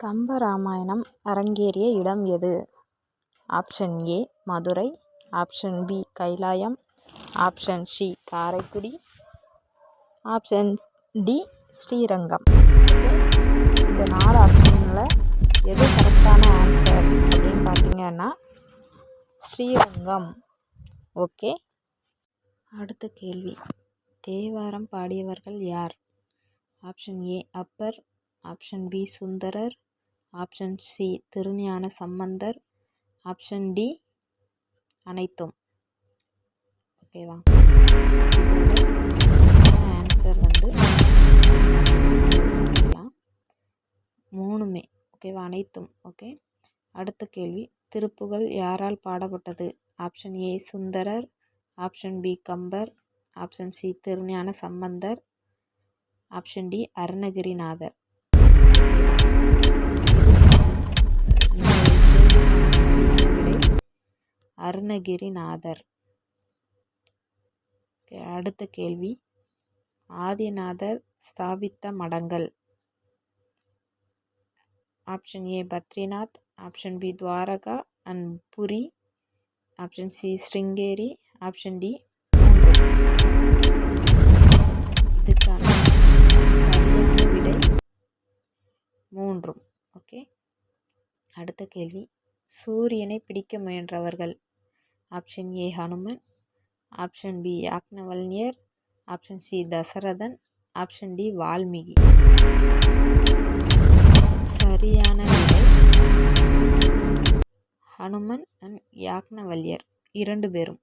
கம்பராமாயணம் அரங்கேறிய இடம் எது? Option A Madurai, option B Kailayam, option C Karaikudi, option D Srirangam. இந்த 4 ஆப்ஷனில் எது கரெக்டான ஆன்சர் அப்படின்னு பார்த்தீங்கன்னா ஸ்ரீரங்கம். ஓகே, அடுத்த கேள்வி. தேவாரம் பாடியவர்கள் யார்? Option A Appar, option B Sundarar, option C Thirugnana Sambandar, option D அனைத்தும். ஓகேவா? இதோட ஆன்சர் மூணுமே. ஓகேவா? அனைத்தும். ஓகே, அடுத்த கேள்வி. திருப்புகழ் யாரால் பாடப்பட்டது? Option A Sundarar, option B Kambar, option C Thirugnana Sambandar, option D Arunagirinathar. Arunagirinathar. அடுத்த கேள்வி. ஆதிநாதர் ஸ்தாபித்த மடங்கள்? Option A Badrinath, option B Dwaraka and Puri, option C Sringeri, option D இதுக்கான சரியான விடை 3. ஓகே, அடுத்த கேள்வி. சூரியனை பிடிக்க முயன்றவர்கள்? Option A Hanuman, option B யாக்ஞவல்யர், option C Dasarathan, option D Valmiki. சரியான விடை ஹனுமன் அண்ட் யாக்ஞவல்யர் 2 பேரும்.